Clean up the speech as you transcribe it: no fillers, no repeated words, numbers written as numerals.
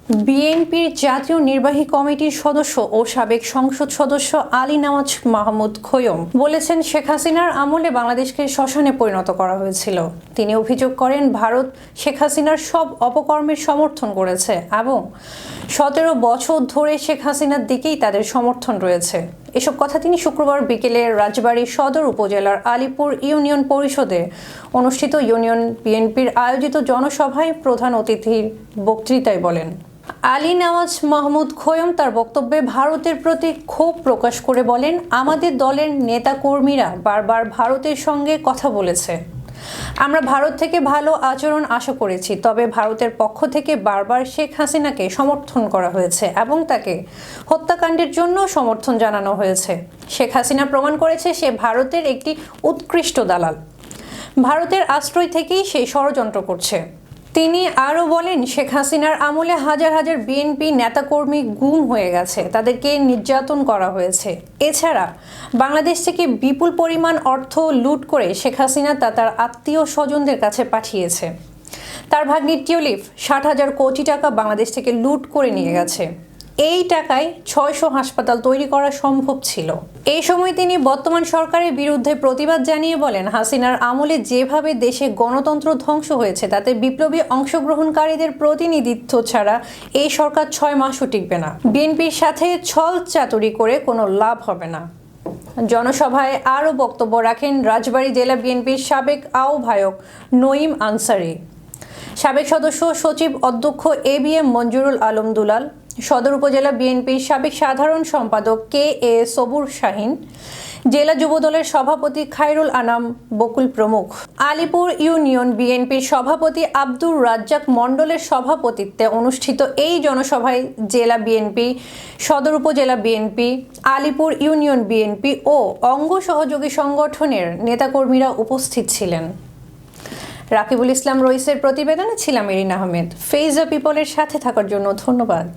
বিএনপির জাতীয় নির্বাহী কমিটির সদস্য ও সাবেক সংসদ সদস্য আলী নওয়াজ মাহমুদ খোয়ম বলেছেন, শেখ হাসিনার আমলে বাংলাদেশকে শ্মশানে পরিণত করা হয়েছিল। তিনি অভিযোগ করেন, ভারত শেখ হাসিনার সব অপকর্মের সমর্থন করেছে এবং 17 বছর ধরে শেখ হাসিনার দিকেই তাদের সমর্থন রয়েছে। এসব কথা তিনি শুক্রবার বিকেলে রাজবাড়ী সদর উপজেলার আলীপুর ইউনিয়ন পরিষদে অনুষ্ঠিত ইউনিয়ন বিএনপির আয়োজিত জনসভায় প্রধান অতিথির বক্তৃতায় বলেন। আলী নওয়াজ মাহমুদ খোয়ম তার বক্তব্যে ভারতের প্রতি ক্ষোভ প্রকাশ করে বলেন, আমাদের দলের নেতাকর্মীরা বারবার ভারতের সঙ্গে কথা বলেছে। আমরা ভারত থেকে ভালো আচরণ আশা করেছি, তবে ভারতের পক্ষ থেকে বারবার শেখ হাসিনাকে সমর্থন করা হয়েছে এবং তাকে হত্যাকাণ্ডের জন্য সমর্থন জানানো হয়েছে। শেখ হাসিনা প্রমাণ করেছে সে ভারতের একটি উৎকৃষ্ট দালাল। ভারতের আশ্রয় থেকেই সে ষড়যন্ত্র করছে। তিনি আরও বলেন, শেখ হাসিনার আমলে হাজার হাজার বিএনপি নেতাকর্মী গুম হয়ে গেছে, তাদেরকে নির্যাতন করা হয়েছে। এছাড়া বাংলাদেশ থেকে বিপুল পরিমাণ অর্থ লুট করে শেখ হাসিনা তা তার আত্মীয় স্বজনদের কাছে পাঠিয়েছে। তার ভাগ্নি টিউলিপ 60,000 কোটি টাকা বাংলাদেশ থেকে লুট করে নিয়ে গেছে। এই টাকায় 600 হাসপাতাল তৈরি করা সম্ভব ছিল। এই সময় তিনি বর্তমান সরকারের বিরুদ্ধে প্রতিবাদ জানিয়ে বলেন, হাসিনার আমলে যেভাবে দেশে গণতন্ত্র ধ্বংস হয়েছে তাতে বিপ্লবী অংশগ্রহণকারীদের প্রতিনিধিত্ব ছাড়া এই সরকার 6 মাসও টিকবে না। বিএনপির সাথে ছল চাতুরি করে কোনো লাভ হবে না। জনসভায় আরও বক্তব্য রাখেন রাজবাড়ী জেলা বিএনপির সাবেক আহ্বায়ক নঈম আনসারী, সাবেক সদস্য সচিব অধ্যক্ষ ABM মঞ্জুরুল আলম দুলাল, সদর উপজেলা বিএনপির সাবেক সাধারণ সম্পাদক KA সবুর শাহিন, জেলা যুবদলের সভাপতি খায়রুল আনাম বকুল প্রমুখ। আলীপুর ইউনিয়ন বিএনপির সভাপতি আব্দুর রাজ্জাক মণ্ডলের সভাপতিত্বে অনুষ্ঠিত এই জনসভায় জেলা বিএনপি, সদর উপজেলা বিএনপি, আলীপুর ইউনিয়ন বিএনপি ও অঙ্গ সহযোগী সংগঠনের নেতাকর্মীরা উপস্থিত ছিলেন। রাকিবুল ইসলাম রইসের প্রতিবেদনে ছিলাম এরিন আহমেদ। ফেইজা পিপলের সাথে থাকার জন্য ধন্যবাদ।